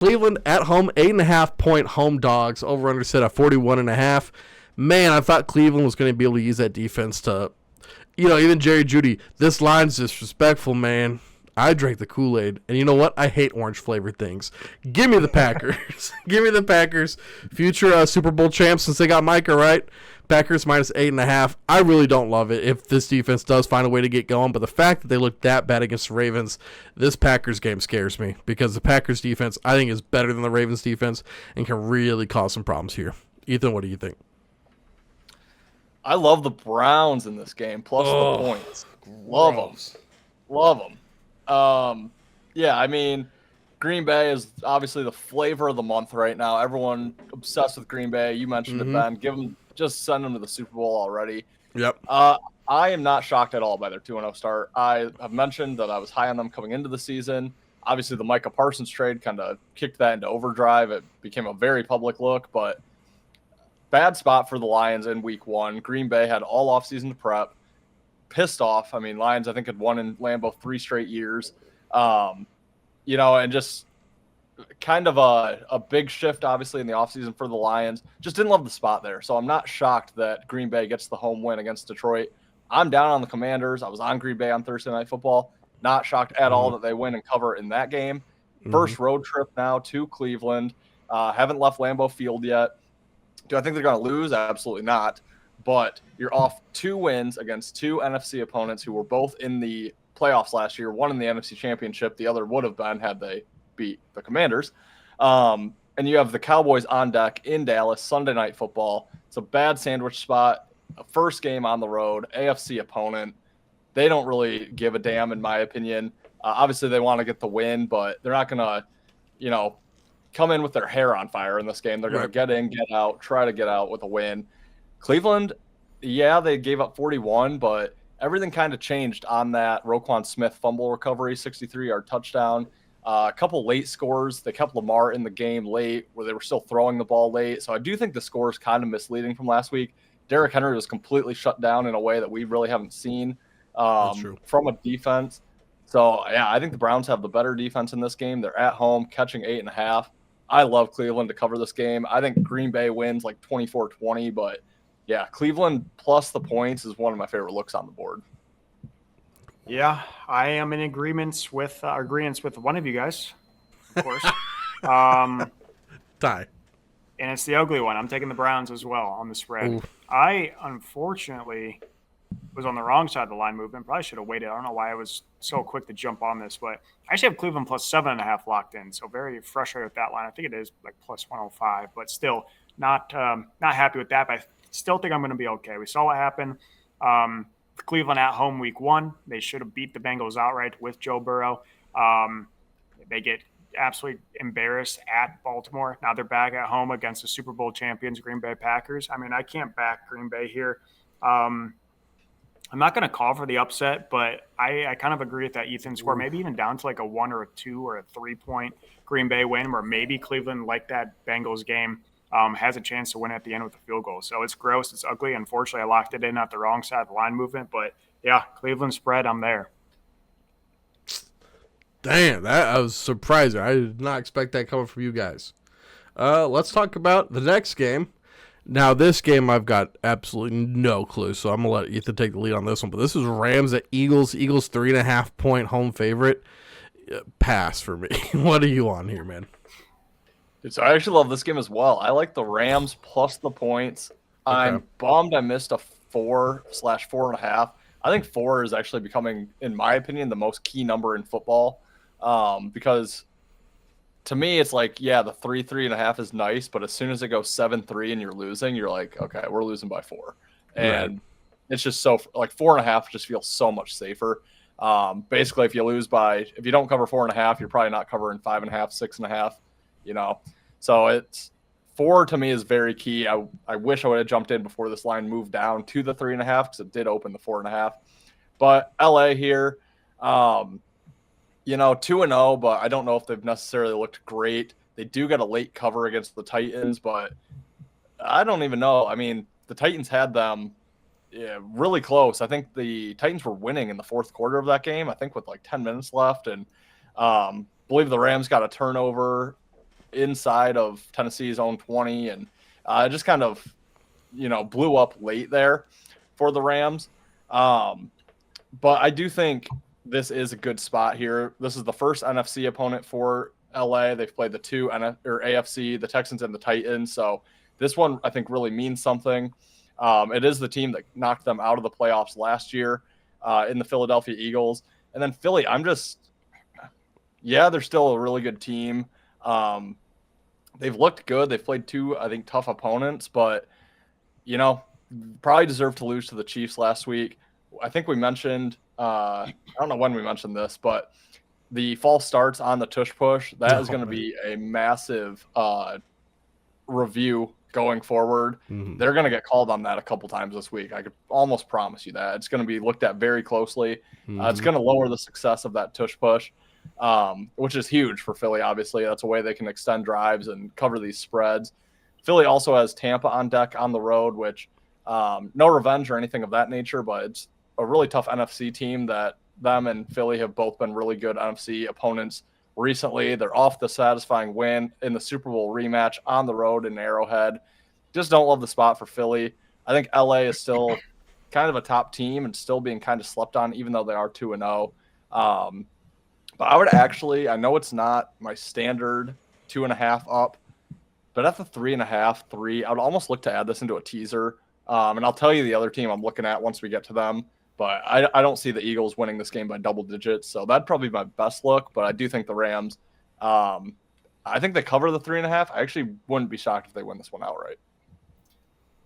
Cleveland at home, 8.5-point home dogs. Over under set at 41.5. Man, I thought Cleveland was going to be able to use that defense to, even Jerry Jeudy. This line's disrespectful, man. I drank the Kool-Aid, and you know what? I hate orange-flavored things. Give me the Packers. Give me the Packers. Future Super Bowl champs since they got Micah, right? Packers minus 8.5. I really don't love it if this defense does find a way to get going, but the fact that they look that bad against the Ravens, this Packers game scares me because the Packers defense, I think, is better than the Ravens defense and can really cause some problems here. Ethan, what do you think? I love the Browns in this game, plus the points. Love them. Love them. Yeah, I mean, Green Bay is obviously the flavor of the month right now. Everyone obsessed with Green Bay. You mentioned it, Ben. Send them to the Super Bowl already. Yep. I am not shocked at all by their 2-0 start. I have mentioned that I was high on them coming into the season. Obviously, the Micah Parsons trade kind of kicked that into overdrive. It became a very public look, but bad spot for the Lions in week 1. Green Bay had all offseason to prep. Pissed off. I mean, Lions, I think, had won in Lambeau 3 straight years. And just kind of a big shift, obviously, in the offseason for the Lions. Just didn't love the spot there. So I'm not shocked that Green Bay gets the home win against Detroit. I'm down on the Commanders. I was on Green Bay on Thursday Night Football. Not shocked at all that they win and cover in that game. First road trip now to Cleveland. Haven't left Lambeau Field yet. Do I think they're going to lose? Absolutely not. But you're off 2 wins against 2 NFC opponents who were both in the playoffs last year. One in the NFC Championship. The other would have been had they beat the Commanders. And you have the Cowboys on deck in Dallas, Sunday Night Football. It's a bad sandwich spot. A first game on the road, AFC opponent. They don't really give a damn, in my opinion. Obviously, they want to get the win, but they're not going to, come in with their hair on fire in this game. They're going to get in, get out, try to get out with a win. Cleveland, yeah, they gave up 41, but everything kind of changed on that Roquan Smith fumble recovery, 63-yard touchdown. A couple late scores. They kept Lamar in the game late where they were still throwing the ball late. So I do think the score is kind of misleading from last week. Derrick Henry was completely shut down in a way that we really haven't seen from a defense. So, yeah, I think the Browns have the better defense in this game. They're at home, catching 8.5. I love Cleveland to cover this game. I think Green Bay wins like 24-20, but, yeah, Cleveland plus the points is one of my favorite looks on the board. Yeah, I am in agreement with one of you guys, of course. Tie. And it's the ugly one. I'm taking the Browns as well on the spread. Ooh. I, unfortunately, was on the wrong side of the line movement. Probably should have waited. I don't know why I was so quick to jump on this, but I actually have Cleveland plus 7.5 locked in. So very frustrated with that line. I think it is like plus 105, but still not happy with that. But I still think I'm going to be okay. We saw what happened. Cleveland at home week 1. They should have beat the Bengals outright with Joe Burrow. They get absolutely embarrassed at Baltimore. Now they're back at home against the Super Bowl champions, Green Bay Packers. I mean, I can't back Green Bay here. I'm not going to call for the upset, but I kind of agree with that Ethan score, maybe even down to like a 1 or a 2 or a 3-point Green Bay win, where maybe Cleveland, like that Bengals game, has a chance to win at the end with a field goal. So it's gross. It's ugly. Unfortunately, I locked it in at the wrong side of the line movement. But, yeah, Cleveland spread, I'm there. Damn, I was surprised. I did not expect that coming from you guys. Let's talk about the next game. Now, this game I've got absolutely no clue, so I'm going to let Ethan take the lead on this one. But this is Rams at Eagles. Eagles 3.5-point home favorite. Pass for me. What are you on here, man? Dude, so I actually love this game as well. I like the Rams plus the points. Okay. I'm bummed I missed a 4/4.5. I think 4 is actually becoming, in my opinion, the most key number in football. Because to me, it's like, yeah, the 3.5 is nice, but as soon as it goes 7-3 and you're losing, you're like, okay, we're losing by 4. And it's just so, like, 4.5 just feels so much safer. Basically, if you don't cover 4.5, you're probably not covering 5.5, 6.5, So it's 4 to me is very key. I wish I would have jumped in before this line moved down to the 3.5 because it did open the 4.5. But LA here, 2-0, but I don't know if they've necessarily looked great. They do get a late cover against the Titans, but I don't even know. I mean, the Titans had them really close. I think the Titans were winning in the fourth quarter of that game, I think with like 10 minutes left. And believe the Rams got a turnover inside of Tennessee's own 20, and just kind of, blew up late there for the Rams. But I do think this is a good spot here. This is the first NFC opponent for LA. They've played the two AFC, the Texans and the Titans. So this one, I think, really means something. It is the team that knocked them out of the playoffs last year in the Philadelphia Eagles. And then Philly, they're still a really good team. They've looked good. They've played two, I think, tough opponents, but, probably deserved to lose to the Chiefs last week. I think we mentioned, I don't know when we mentioned this, but the false starts on the tush push, that is going to be a massive review going forward. Mm-hmm. They're going to get called on that a couple times this week. I could almost promise you that. It's going to be looked at very closely. Mm-hmm. It's going to lower the success of that tush push, which is huge for Philly, obviously. That's a way they can extend drives and cover these spreads. Philly also has Tampa on deck on the road, which no revenge or anything of that nature, but it's a really tough NFC team that them and Philly have both been really good NFC opponents recently. They're off the satisfying win in the Super Bowl rematch on the road in Arrowhead. Just don't love the spot for Philly. I think LA is still kind of a top team and still being kind of slept on, even though they are 2-0. But I would actually, I know it's not my standard 2.5 up, but at the 3.5, 3, I would almost look to add this into a teaser. And I'll tell you the other team I'm looking at once we get to them. But I don't see the Eagles winning this game by double digits. So that'd probably be my best look. But I do think the Rams, I think they cover the 3.5. I actually wouldn't be shocked if they win this one outright.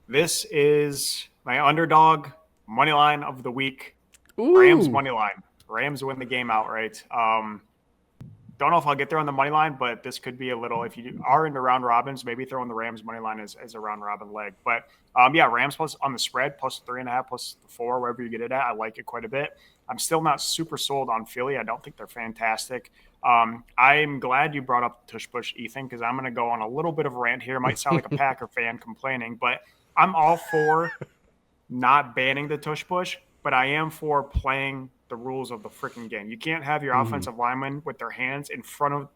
This is my underdog money line of the week. Ooh. Rams money line. Rams win the game outright. Don't know if I'll get there on the money line, but this could be a little, if you are into round robins, maybe throw in the Rams money line as a round robin leg. But Rams plus on the spread, plus 3.5, plus 4, wherever you get it at. I like it quite a bit. I'm still not super sold on Philly. I don't think they're fantastic. I'm glad you brought up tush push, Ethan, because I'm going to go on a little bit of a rant here. It might sound like a Packer fan complaining, but I'm all for not banning the tush push, but I am for playing the rules of the freaking game. You can't have your offensive linemen with their hands in front of,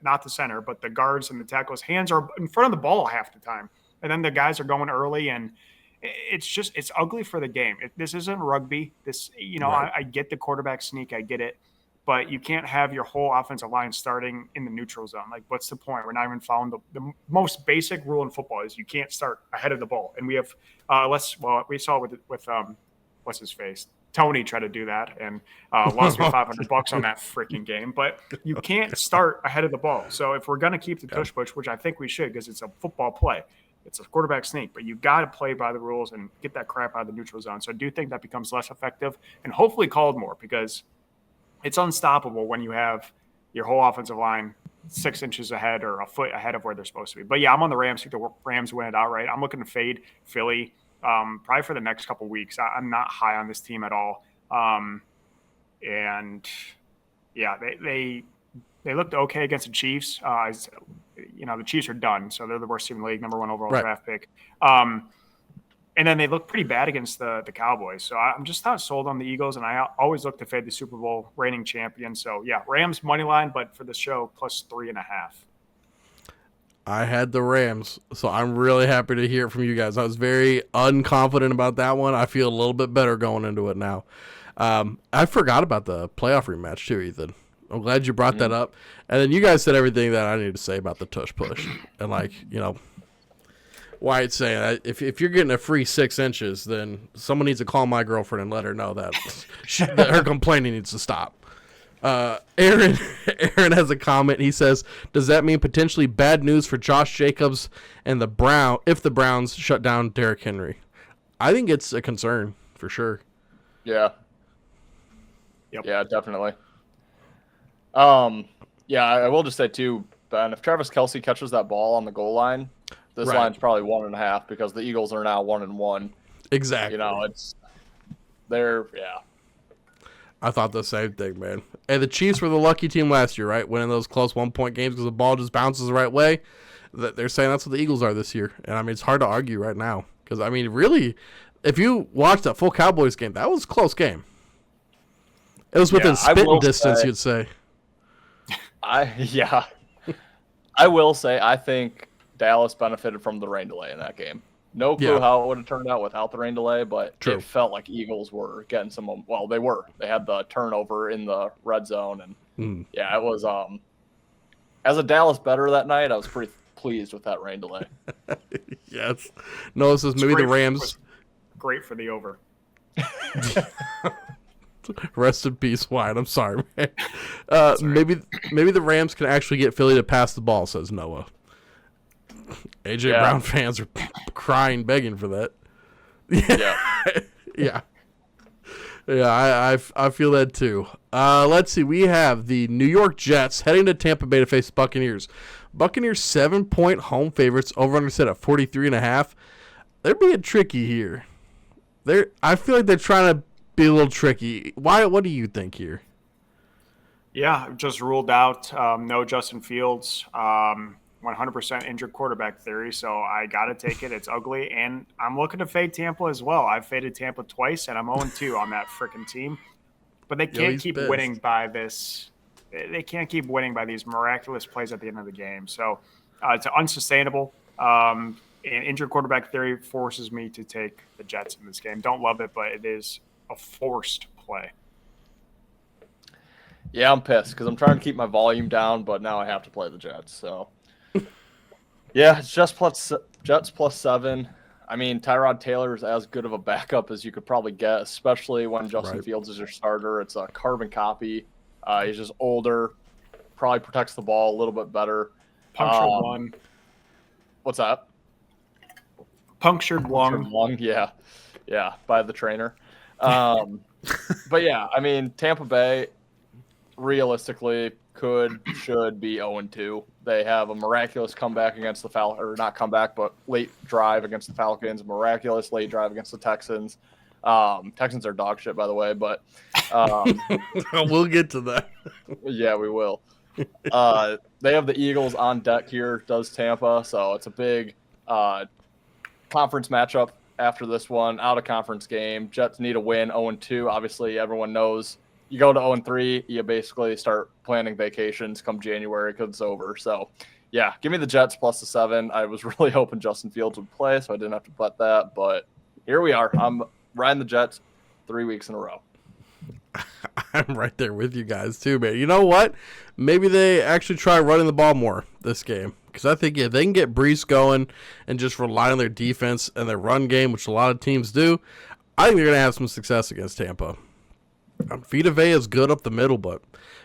not the center, but the guards and the tackles. Hands are in front of the ball half the time. And then the guys are going early, and it's ugly for the game. This isn't rugby. Right. I get the quarterback sneak. I get it. But you can't have your whole offensive line starting in the neutral zone. Like, what's the point? We're not even following the most basic rule in football is you can't start ahead of the ball. And we have we saw with what's his face? Tony tried to do that and lost me $500 on that freaking game. But you can't start ahead of the ball. So if we're going to keep the tush push, which I think we should because it's a football play, it's a quarterback sneak, but you got to play by the rules and get that crap out of the neutral zone. So I do think that becomes less effective and hopefully called more because it's unstoppable when you have your whole offensive line 6 inches ahead or a foot ahead of where they're supposed to be. But yeah, I'm on the Rams. The Rams win it outright. I'm looking to fade Philly. Probably for the next couple weeks. I'm not high on this team at all. And yeah, they looked okay against the Chiefs. The Chiefs are done, so they're the worst team in the league, number 1 overall draft pick. And then they look pretty bad against the Cowboys. So I'm just not sold on the Eagles, and I always look to fade the Super Bowl reigning champion. So yeah, Rams money line, but for the show plus 3.5. I had the Rams, so I'm really happy to hear it from you guys. I was very unconfident about that one. I feel a little bit better going into it now. I forgot about the playoff rematch too, Ethan. I'm glad you brought that up. And then you guys said everything that I needed to say about the tush push. And Wyatt saying if you're getting a free 6 inches, then someone needs to call my girlfriend and let her know that, that her complaining needs to stop. Aaron has a comment. He says, does that mean potentially bad news for Josh Jacobs and if the Browns shut down Derrick Henry? I think it's a concern for sure. Yeah. Yep. Yeah, definitely. I will just say too, Ben, if Travis Kelce catches that ball on the goal line, this line's probably 1.5 because the Eagles are now 1-1. Exactly. I thought the same thing, man. And the Chiefs were the lucky team last year, right? Winning those close 1-point games because the ball just bounces the right way. They're saying that's what the Eagles are this year. And, it's hard to argue right now. Because, really, if you watch that full Cowboys game, that was a close game. It was within spitting distance, you'd say. I will say I think Dallas benefited from the rain delay in that game. No clue how it would have turned out without the rain delay, but it felt like Eagles were getting some. Well, they were. They had the turnover in the red zone, and yeah, it was. As a Dallas bettor that night, I was pretty pleased with that rain delay. Yes. No, this is maybe the Rams. Great for the over. Rest in peace, Wyatt. I'm sorry, man. Maybe the Rams can actually get Philly to pass the ball, says Noah. AJ Brown fans are crying, begging for that. Yeah. I feel that too. Let's see. We have the New York Jets heading to Tampa Bay to face the Buccaneers. Buccaneers 7-point home favorites. Over under set at 43.5. They're being tricky here. I feel like they're trying to be a little tricky. Wyatt, what do you think here? Yeah, just ruled out. No Justin Fields. 100% injured quarterback theory, so I got to take it. It's ugly, and I'm looking to fade Tampa as well. I've faded Tampa twice, and I'm 0-2 on that freaking team. But they can't keep winning by this. They can't keep winning by these miraculous plays at the end of the game. So it's unsustainable. And injured quarterback theory forces me to take the Jets in this game. Don't love it, but it is a forced play. Yeah, I'm pissed because I'm trying to keep my volume down, but now I have to play the Jets. So, yeah, it's Jets plus 7. I mean, Tyrod Taylor is as good of a backup as you could probably get, especially when Justin Fields is your starter. It's a carbon copy. He's just older, probably protects the ball a little bit better. Punctured lung. What's that? Punctured lung. Yeah, by the trainer. But yeah, I mean, Tampa Bay realistically should be 0-2. They have a miraculous comeback against the Falcons, or not comeback, but late drive against the Falcons, miraculous late drive against the Texans. Texans are dog shit, by the way, but we'll get to that. Yeah, we will. They have the Eagles on deck here, does Tampa, so it's a big conference matchup after this one, out of conference game. Jets need a win, 0-2. Obviously, everyone knows you go to 0-3, you basically start planning vacations come January because it's over. So, yeah, give me the Jets plus the 7. I was really hoping Justin Fields would play, so I didn't have to bet that. But here we are. I'm riding the Jets 3 weeks in a row. I'm right there with you guys, too, man. You know what? Maybe they actually try running the ball more this game. Because I think if they can get Brees going and just rely on their defense and their run game, which a lot of teams do, I think they're going to have some success against Tampa. Viddyoze is good up the middle, but,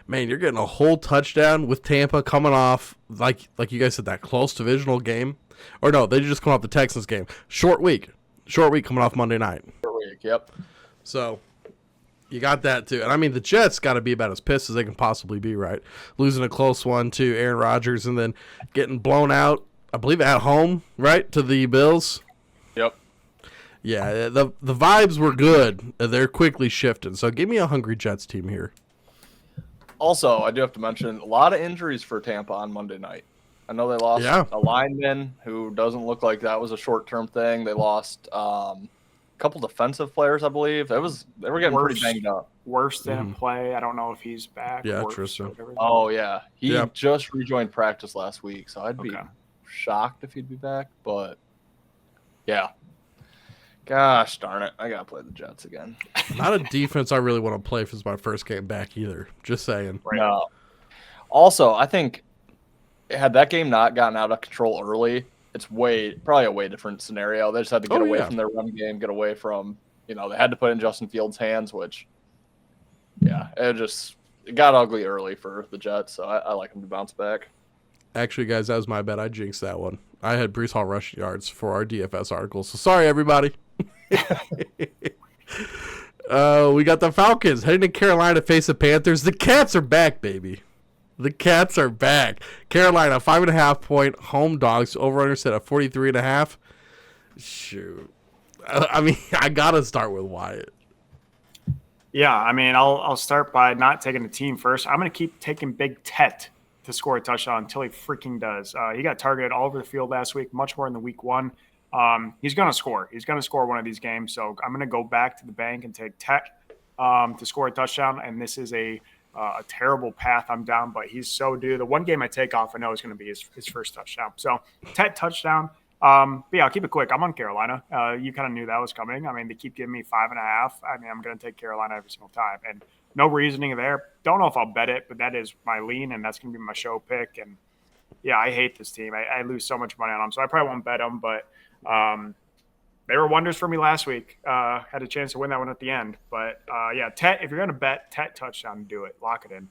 man, you're getting a whole touchdown with Tampa coming off, like you guys said, that close divisional game. Or no, they just come off the Texans game. Short week coming off Monday night. Short week, yep. So you got that, too. And, I mean, the Jets got to be about as pissed as they can possibly be, right? Losing a close one to Aaron Rodgers and then getting blown out, I believe, at home, right, to the Bills. Yep. Yeah, the vibes were good. They're quickly shifting. So give me a hungry Jets team here. Also, I do have to mention, a lot of injuries for Tampa on Monday night. I know they lost a lineman who doesn't look like that was a short-term thing. They lost couple defensive players, I believe. They were getting pretty banged up. Worse than play. I don't know if he's back. Yeah, Tristan. Oh, yeah. He just rejoined practice last week, so I'd be shocked if he'd be back. But, yeah. Gosh darn it. I got to play the Jets again. Not a defense I really want to play if it's my first game back either. Just saying. Right. No. Also, I think had that game not gotten out of control early, it's probably a way different scenario. They just had to get away from their run game, get away from, they had to put it in Justin Fields' hands, which, it got ugly early for the Jets, so I like them to bounce back. Actually, guys, that was my bet. I jinxed that one. I had Brees Hall rushing yards for our DFS article, so sorry, everybody. We got the Falcons heading to Carolina to face the Panthers. The Cats are back, baby. The Cats are back. Carolina, 5.5-point home dogs. Over-under set at 43.5. Shoot. I mean, I got to start with Wyatt. Yeah, I mean, I'll start by not taking the team first. I'm going to keep taking Big Tet to score a touchdown until he freaking does. He got targeted all over the field last week, much more in the week one. He's going to score. He's going to score one of these games. So I'm going to go back to the bank and take Tet to score a touchdown. And this is a a terrible path I'm down, but he's so due. The one game I take off, I know is going to be his first touchdown. So Tet touchdown. But yeah, I'll keep it quick. I'm on Carolina. You kind of knew that was coming. I mean, they keep giving me 5.5. I mean, I'm going to take Carolina every single time. And no reasoning there. Don't know if I'll bet it, but that is my lean, and that's going to be my show pick. And yeah, I hate this team. I lose so much money on them, so I probably won't bet them. But they were wonders for me last week. Had a chance to win that one at the end. But yeah, Tet, if you're going to bet, Tet touchdown, do it. Lock it in.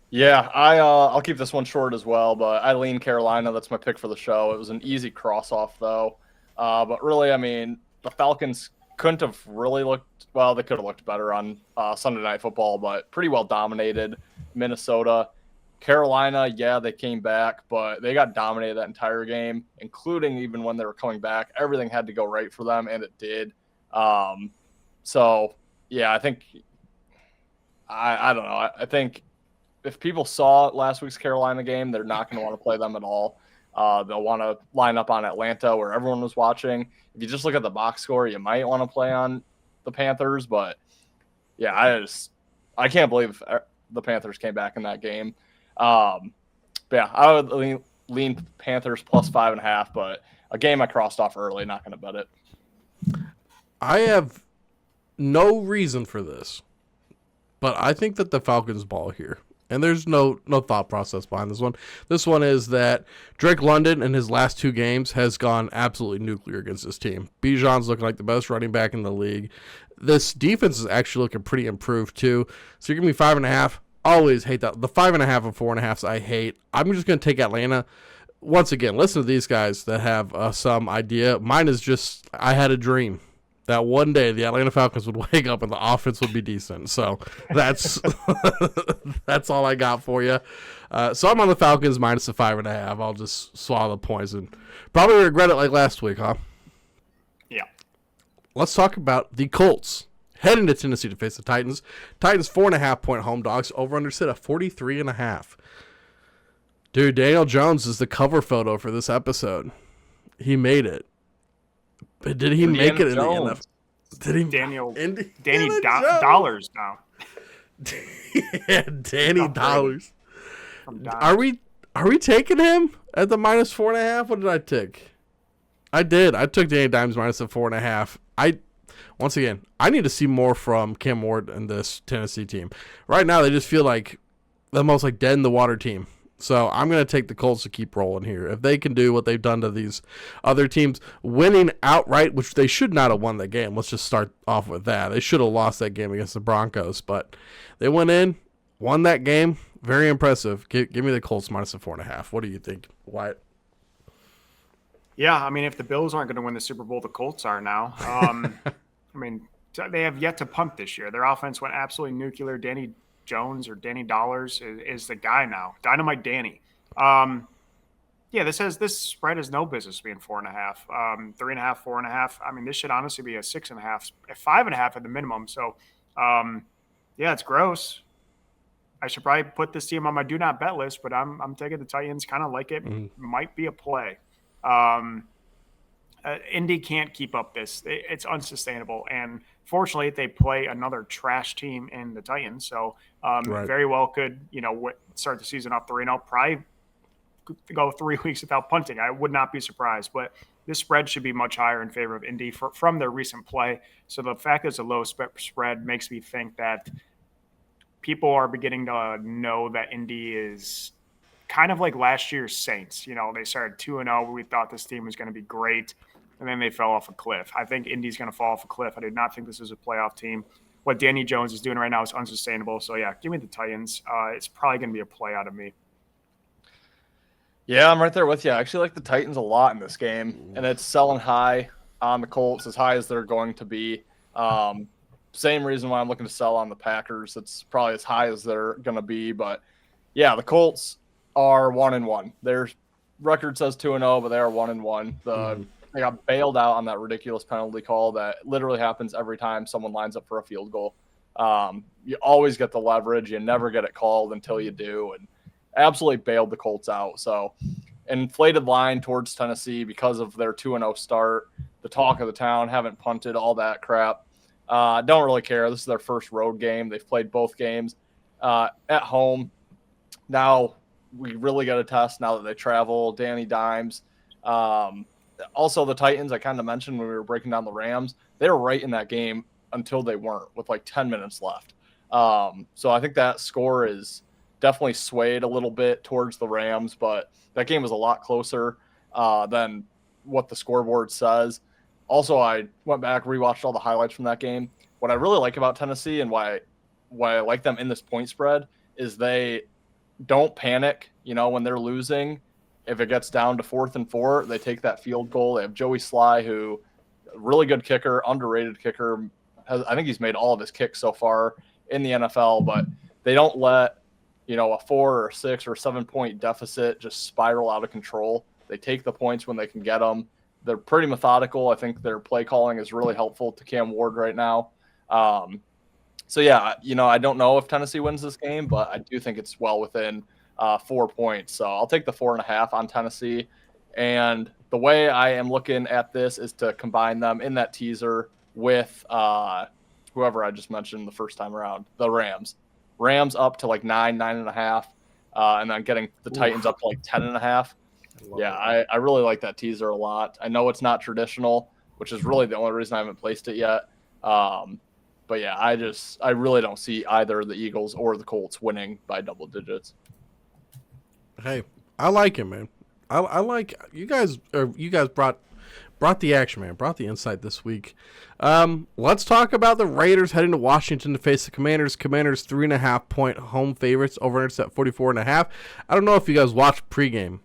Yeah, I'll keep this one short as well, but I lean Carolina. That's my pick for the show. It was an easy cross-off, though. But really, I mean, the Falcons couldn't have really looked – well, they could have looked better on Sunday Night Football, but pretty well dominated Minnesota. Carolina, yeah, they came back, but they got dominated that entire game, including even when they were coming back. Everything had to go right for them, and it did. So, yeah, I think I don't know. I think if people saw last week's Carolina game, they're not going to want to play them at all. They'll want to line up on Atlanta where everyone was watching. If you just look at the box score, you might want to play on the Panthers, but yeah, I can't believe the Panthers came back in that game. But yeah, I would lean Panthers plus 5.5, but a game I crossed off early, not going to bet it. I have no reason for this, but I think that the Falcons ball here. And there's no thought process behind this one. This one is that Drake London in his last 2 games has gone absolutely nuclear against this team. Bijan's looking like the best running back in the league. This defense is actually looking pretty improved too. So you're giving me 5.5. Always hate that. The 5.5 and 4.5s I hate. I'm just going to take Atlanta. Once again, listen to these guys that have some idea. Mine is just I had a dream that one day the Atlanta Falcons would wake up and the offense would be decent. So that's that's all I got for you. So I'm on the Falcons minus the 5.5. I'll just swallow the points and probably regret it like last week, huh? Yeah. Let's talk about the Colts heading to Tennessee to face the Titans. Titans 4.5-point home dogs. Over under sit at 43.5. Dude, Daniel Jones is the cover photo for this episode. He made it. But did he make it in the NFL? Did he? Danny Dollars now. Yeah, Danny Dollars. Are we taking him at the minus 4.5? What did I take? I did. I took Danny Dimes minus the 4.5. Once again, I need to see more from Cam Ward and this Tennessee team. Right now, they just feel like the most like dead in the water team. So I'm going to take the Colts to keep rolling here. If they can do what they've done to these other teams, winning outright, which they should not have won that game. Let's just start off with that. They should have lost that game against the Broncos, but they went in, won that game. Very impressive. Give me the Colts minus the 4.5. What do you think, Wyatt? Yeah, I mean, if the Bills aren't going to win the Super Bowl, the Colts are now. I mean, they have yet to punt this year. Their offense went absolutely nuclear. Danny Jones or Danny Dollars is the guy now. Dynamite Danny. Yeah, this spread has no business being 4.5, 3.5, 4.5. I mean, this should honestly be a 6.5, 5.5 at the minimum. So, yeah, it's gross. I should probably put this team on my do not bet list, but I'm taking the Titans. Kind of like it. Might be a play. Indy can't keep up this. It's unsustainable. And fortunately, they play another trash team in the Titans. So Right. very well could, start the season off 3-0. Probably go 3 weeks without punting. I would not be surprised. But this spread should be much higher in favor of Indy from their recent play. So the fact that it's a low spread makes me think that people are beginning to know that Indy is kind of like last year's Saints. They started 2-0. We thought this team was going to be great, and then they fell off a cliff. I think Indy's going to fall off a cliff. I did not think this was a playoff team. What Danny Jones is doing right now is unsustainable. So, yeah, give me the Titans. It's probably going to be a play out of me. Yeah, I'm right there with you. I actually like the Titans a lot in this game, and it's selling high on the Colts, as high as they're going to be. Same reason why I'm looking to sell on the Packers. It's probably as high as they're going to be. But, yeah, the Colts are 1-1. Their record says 2-0, but they are 1-1. They got bailed out on that ridiculous penalty call that literally happens every time someone lines up for a field goal. You always get the leverage. You never get it called until you do, and absolutely bailed the Colts out. So inflated line towards Tennessee because of their 2-0 start, the talk of the town, haven't punted, all that crap. Don't really care. This is their first road game. They've played both games at home. Now we really got to test now that they travel. Danny Dimes. Also, the Titans, I kind of mentioned when we were breaking down the Rams, they were right in that game until they weren't with like 10 minutes left. So I think that score is definitely swayed a little bit towards the Rams, but that game was a lot closer than what the scoreboard says. Also, I went back, rewatched all the highlights from that game. What I really like about Tennessee and why I like them in this point spread is they don't panic, when they're losing. If it gets down to 4th and 4, they take that field goal. They have Joey Sly, who really good kicker, underrated kicker. I think he's made all of his kicks so far in the NFL, but they don't let, a 4 or 6 or 7 point deficit just spiral out of control. They take the points when they can get them. They're pretty methodical. I think their play calling is really helpful to Cam Ward right now. So yeah, I don't know if Tennessee wins this game, but I do think it's well within 4 points. So I'll take the 4.5 on Tennessee. And the way I am looking at this is to combine them in that teaser with whoever I just mentioned the first time around, the Rams. Rams up to like 9.5, and then getting the Titans up to like 10.5. Yeah, I really like that teaser a lot. I know it's not traditional, which is really the only reason I haven't placed it yet. But yeah, I really don't see either the Eagles or the Colts winning by double digits. Hey, I like it, man. I like you guys. You guys brought the action, man. Brought the insight this week. Let's talk about the Raiders heading to Washington to face the Commanders. Commanders 3.5 point home favorites. Over under at 44.5. I don't know if you guys watched pregame,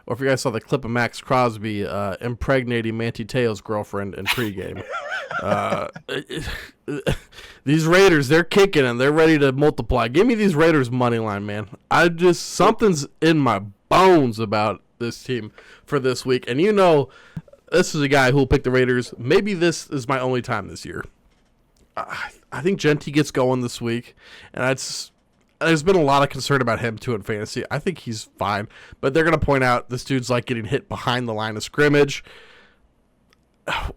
or if you guys saw the clip of Max Crosby impregnating Manti Te'o's girlfriend in pregame. These Raiders, they're kicking and they're ready to multiply. Give me these Raiders money line, man. Something's in my bones about this team for this week. And this is a guy who will pick the Raiders. Maybe this is my only time this year. I think Genty gets going this week, and there's been a lot of concern about him too in fantasy. I think he's fine, but they're going to point out this dude's like getting hit behind the line of scrimmage.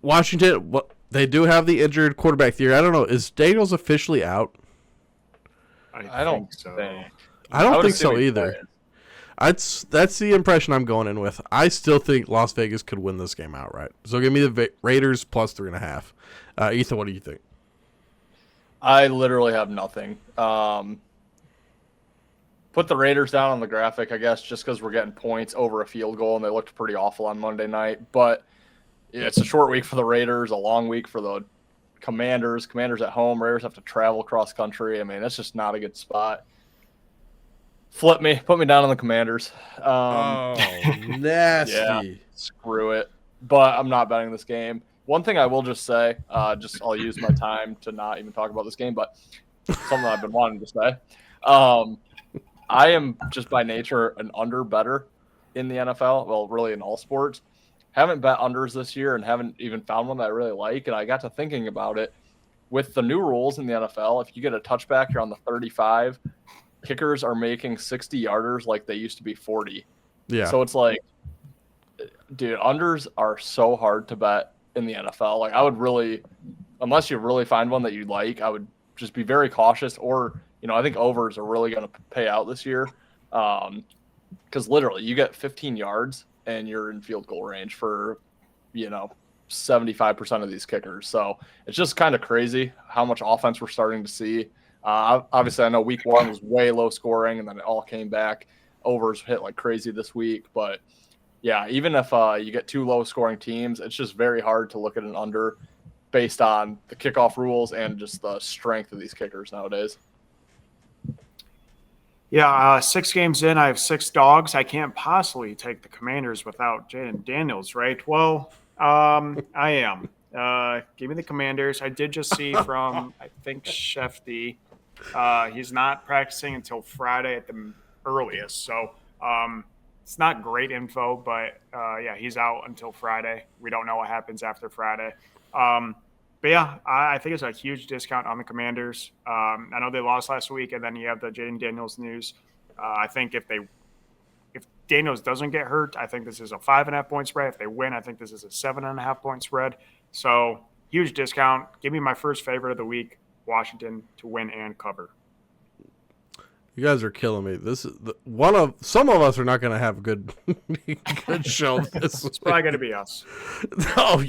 Washington, they do have the injured quarterback theory. I don't know. Is Daniels officially out? I don't think so. I don't think so either. That's the impression I'm going in with. I still think Las Vegas could win this game outright. So give me the Raiders plus 3.5. Ethan, what do you think? I literally have nothing. Put the Raiders down on the graphic, I guess, just because we're getting points over a field goal, and they looked pretty awful on Monday night. But it's a short week for the Raiders, a long week for the Commanders. Commanders at home. Raiders have to travel cross country. I mean, that's just not a good spot. Flip me. Put me down on the Commanders. Nasty. Yeah, screw it. But I'm not betting this game. One thing I will just say, I'll use my time to not even talk about this game, but something I've been wanting to say. I am just by nature an under better in the NFL. Well, really in all sports. Haven't bet unders this year and haven't even found one that I really like. And I got to thinking about it. With the new rules in the NFL, if you get a touchback, you're on the 35. Kickers are making 60-yarders like they used to be 40. Yeah. So it's like, dude, unders are so hard to bet in the NFL. Like I would really, unless you really find one that you like, I would just be very cautious. Or, I think overs are really going to pay out this year. Because literally you get 15 yards and you're in field goal range for, 75% of these kickers. So it's just kind of crazy how much offense we're starting to see. Obviously, I know week 1 was way low scoring, and then it all came back. Overs hit like crazy this week. But, yeah, even if you get 2 low-scoring teams, it's just very hard to look at an under based on the kickoff rules and just the strength of these kickers nowadays. Yeah, 6 games in, I have 6 dogs. I can't possibly take the Commanders without Jaden Daniels, right? Well, I am. Give me the Commanders. I did just see from, I think, Shefty, he's not practicing until Friday at the earliest. So it's not great info, but, yeah, he's out until Friday. We don't know what happens after Friday. But, yeah, I think it's a huge discount on the Commanders. I know they lost last week, and then you have the Jaden Daniels news. I think if Daniels doesn't get hurt, I think this is a 5.5 point spread. If they win, I think this is a 7.5 point spread. So huge discount. Give me my first favorite of the week, Washington to win and cover. You guys are killing me. This is some of us are not going to have a good show this It's probably going to be us. Oh,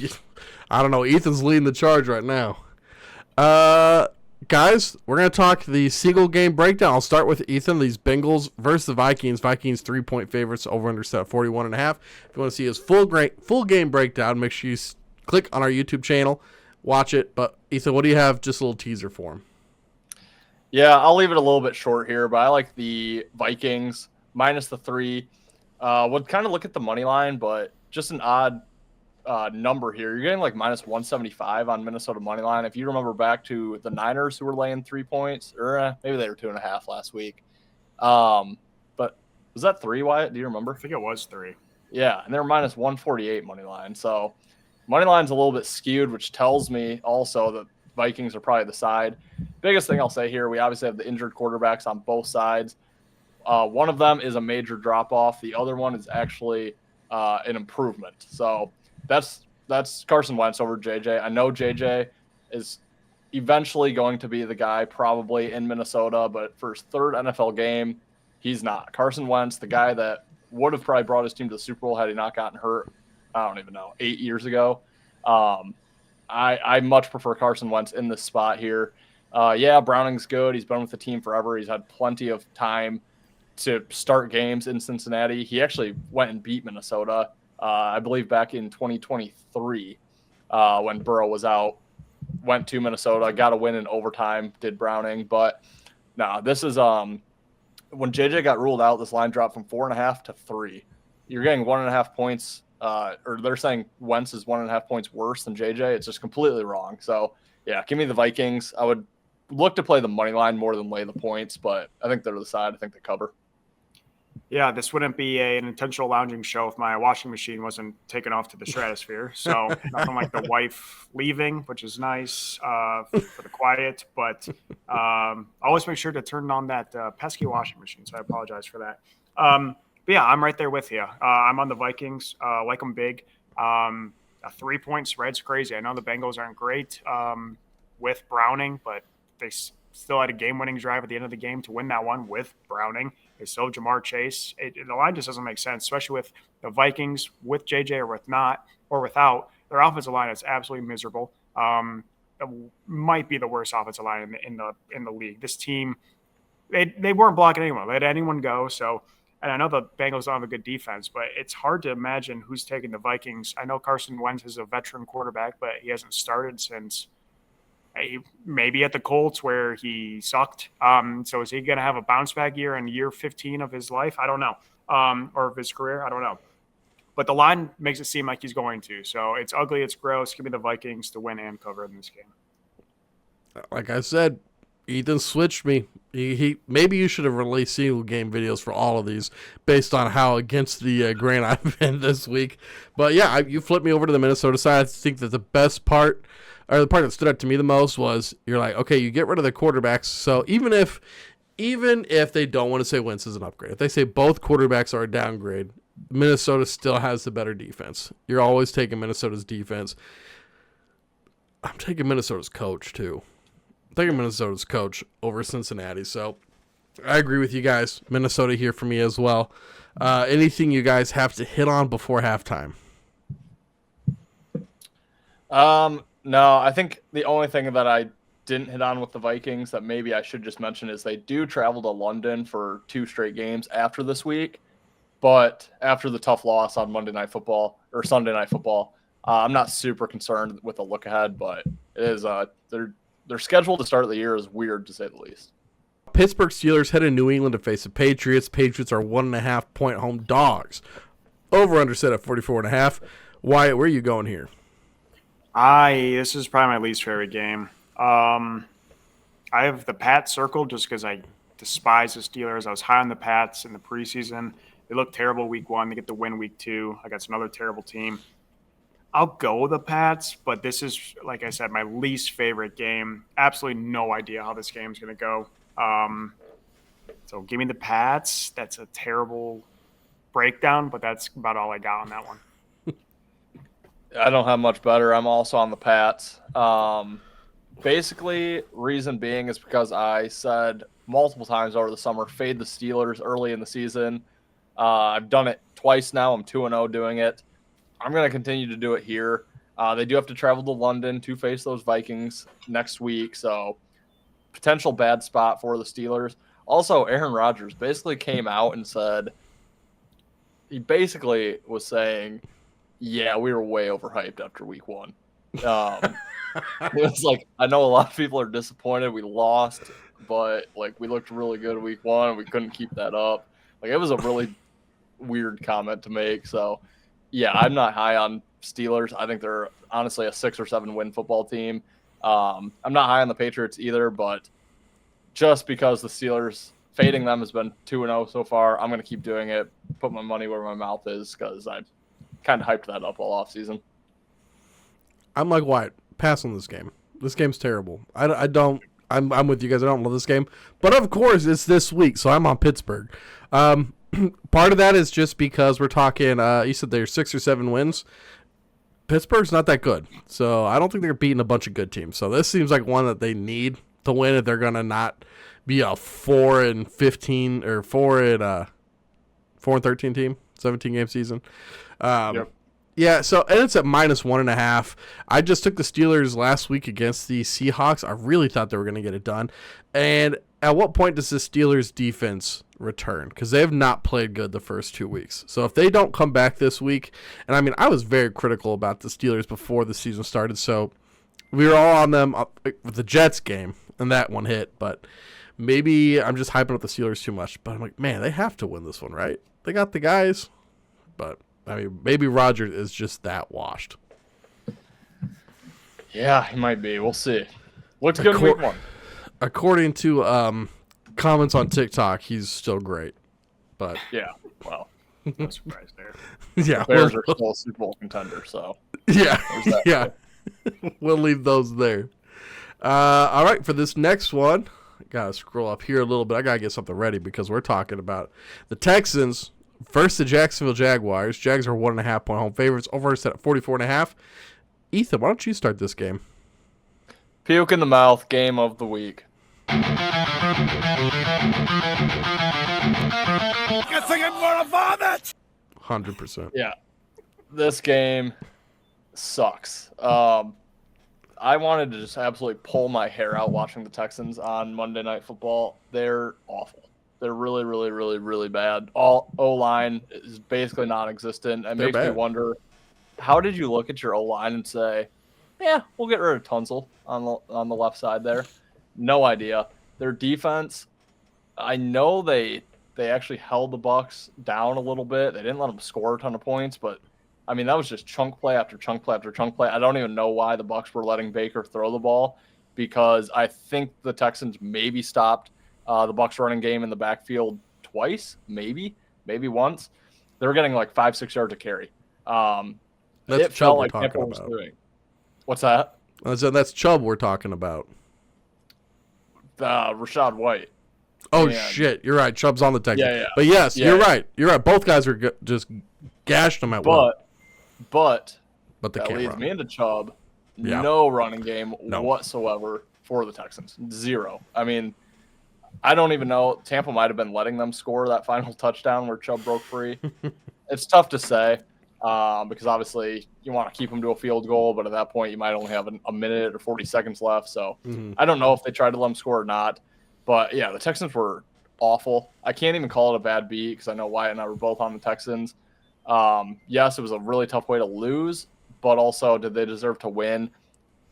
I don't know. Ethan's leading the charge right now. Guys, we're going to talk the single game breakdown. I'll start with Ethan. These Bengals versus the Vikings. Vikings 3-point favorites, over under set 41.5. If you want to see his full game breakdown, make sure you click on our YouTube channel, watch it. But Ethan, what do you have? Just a little teaser for him. Yeah, I'll leave it a little bit short here, but I like the Vikings minus the 3. Would kind of look at the money line, but just an odd number here. You're getting like minus 175 on Minnesota money line. If you remember back to the Niners, who were laying 3 points, or maybe they were 2.5 last week. But was that 3, Wyatt? Do you remember? I think it was 3. Yeah, and they were minus 148 money line. So money line's a little bit skewed, which tells me also that Vikings are probably the side. Biggest thing I'll say here, we obviously have the injured quarterbacks on both sides. One of them is a major drop-off. The other one is actually an improvement. So that's Carson Wentz over JJ. I know JJ is eventually going to be the guy probably in Minnesota, but for his 3rd NFL game, he's not. Carson Wentz, the guy that would have probably brought his team to the Super Bowl had he not gotten hurt, I don't even know, 8 years ago. I much prefer Carson Wentz in this spot here. Yeah, Browning's good. He's been with the team forever. He's had plenty of time to start games in Cincinnati. He actually went and beat Minnesota, I believe, back in 2023 when Burrow was out. Went to Minnesota, got a win in overtime, did Browning. But no, this is when JJ got ruled out, this line dropped from 4.5 to 3. You're getting 1.5 points. Or they're saying Wentz is 1.5 points worse than JJ. It's just completely wrong. So, yeah, give me the Vikings. I would look to play the money line more than lay the points, but I think they're the side. I think they cover. Yeah, this wouldn't be an intentional lounging show if my washing machine wasn't taken off to the stratosphere. So nothing like the wife leaving, which is nice for the quiet. But always make sure to turn on that pesky washing machine. So I apologize for that. But yeah, I'm right there with you. I'm on the Vikings, like them big. A 3-point spread's crazy. I know the Bengals aren't great with Browning, but they still had a game-winning drive at the end of the game to win that one with Browning. They still have Jamar Chase. The line just doesn't make sense, especially with the Vikings, with JJ or with not or without. Their offensive line is absolutely miserable. It might be the worst offensive line in the league. This team, they weren't blocking anyone. They let anyone go. So. And I know the Bengals don't have a good defense, but it's hard to imagine who's taking the Vikings. I know Carson Wentz is a veteran quarterback, but he hasn't started since maybe at the Colts where he sucked. So is he going to have a bounce back year in year 15 of his life? I don't know. Or of his career? I don't know. But the line makes it seem like he's going to. So it's ugly. It's gross. Give me the Vikings to win and cover in this game. Like I said, Ethan switched me. He maybe you should have released single game videos for all of these based on how against the grain I've been this week. But yeah, you flipped me over to the Minnesota side. I think that the best part, or the part that stood out to me the most, was you're like, okay, you get rid of the quarterbacks. So even if they don't want to say Wentz is an upgrade, if they say both quarterbacks are a downgrade, Minnesota still has the better defense. You're always taking Minnesota's defense. I'm taking Minnesota's coach too. Taking Minnesota's coach over Cincinnati. So I agree with you guys. Minnesota here for me as well. Anything you guys have to hit on before halftime? No, I think the only thing that I didn't hit on with the Vikings that maybe I should just mention is they do travel to London for 2 straight games after this week. But after the tough loss on Monday Night Football or Sunday Night Football, I'm not super concerned with the look ahead, but it is their schedule to start the year is weird, to say the least. Pittsburgh Steelers head to New England to face the Patriots. Patriots are 1.5 point home dogs. Over under set at 44.5. Wyatt, where are you going here? This is probably my least favorite game. I have the Pats circled just because I despise the Steelers. I was high on the Pats in the preseason. They looked terrible week 1. They get the win week 2 against another terrible team. I'll go with the Pats, but this is, like I said, my least favorite game. Absolutely no idea how this game is going to go. So give me the Pats. That's a terrible breakdown, but that's about all I got on that one. I don't have much better. I'm also on the Pats. Basically, reason being is because I said multiple times over the summer, fade the Steelers early in the season. I've done it twice now. I'm 2-0 doing it. I'm going to continue to do it here. They do have to travel to London to face those Vikings next week, so potential bad spot for the Steelers. Also, Aaron Rodgers basically came out and said, he basically was saying, yeah, we were way overhyped after week one. It was like, I know a lot of people are disappointed we lost, but like we looked really good week one and we couldn't keep that up. Like it was a really weird comment to make. So yeah, I'm not high on Steelers. I think they're honestly a 6 or 7 win football team. I'm not high on the Patriots either, but just because the Steelers fading them has been 2-0 so far, I'm going to keep doing it. Put my money where my mouth is because I kind of hyped that up all off season. I'm like Wyatt. Pass on this game. This game's terrible. I don't. I'm with you guys. I don't love this game, but of course it's this week, so I'm on Pittsburgh. Part of that is just because we're talking. You said there's 6 or 7 wins. Pittsburgh's not that good, so I don't think they're beating a bunch of good teams. So this seems like one that they need to win if they're gonna not be a 4-15 or 4-13 team, 17 game season. Yep. Yeah, so and it's at -1.5. I just took the Steelers last week against the Seahawks. I really thought they were going to get it done. And at what point does the Steelers defense return? Because they have not played good the first 2 weeks. So if they don't come back this week, and I mean, I was very critical about the Steelers before the season started. So we were all on them with the Jets game, and that one hit. But maybe I'm just hyping up the Steelers too much. But I'm like, man, they have to win this one, right? They got the guys, but. I mean, maybe Rodgers is just that washed. Yeah, he might be. We'll see. Looks good in week one. According to comments on TikTok, he's still great. But yeah, well, no surprise there. Yeah, the Bears are still a Super Bowl contender, so yeah. We'll leave those there. All right, for this next one, I gotta scroll up here a little bit. I gotta get something ready because we're talking about the Texans. First, the Jacksonville Jaguars. Jags are 1.5 point home favorites. Over set at 44.5. Ethan, why don't you start this game? Puke in the mouth, game of the week. I think I'm gonna vomit. 100%. Yeah, this game sucks. I wanted to just absolutely pull my hair out watching the Texans on Monday Night Football. They're awful. They're really, really, really, really bad. All O-line is basically non-existent. It makes me wonder, how did you look at your O-line and say, yeah, we'll get rid of Tunsil on the left side there? No idea. Their defense, I know they actually held the Bucs down a little bit. They didn't let them score a ton of points, but, I mean, that was just chunk play after chunk play after chunk play. I don't even know why the Bucs were letting Baker throw the ball because I think the Texans maybe stopped the Bucs running game in the backfield twice, maybe once. They were getting like 5-6 yards a carry. That's Chubb we're talking about. What's that? That's Chubb we're talking about. Rashad White. Oh, shit. You're right. Chubb's on the Texans. Yeah. But yes, you're right. You're right. Both guys are just gashed them at will. But they that can't leads run. me into Chubb. Yeah. No running game whatsoever for the Texans. Zero. I mean, I don't even know. Tampa might have been letting them score that final touchdown where Chubb broke free. It's tough to say because obviously you want to keep them to a field goal, but at that point you might only have a minute or 40 seconds left. So I don't know if they tried to let them score or not. But, yeah, the Texans were awful. I can't even call it a bad beat because I know Wyatt and I were both on the Texans. Yes, it was a really tough way to lose, but also did they deserve to win?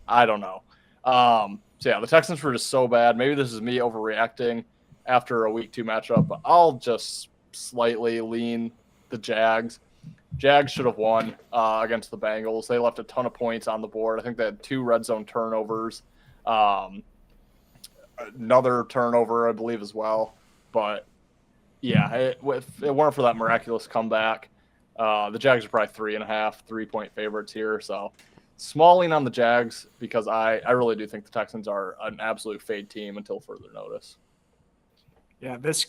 I don't know. So, yeah, the Texans were just so bad. Maybe this is me overreacting after a week 2 matchup, but I'll just slightly lean the Jags. Jags should have won against the Bengals. They left a ton of points on the board. I think they had 2 red zone turnovers. Another turnover, I believe, as well. But, yeah, if it weren't for that miraculous comeback, the Jags are probably 3.5, 3-point favorites here. So, small lean on the Jags because I really do think the Texans are an absolute fade team until further notice. Yeah, this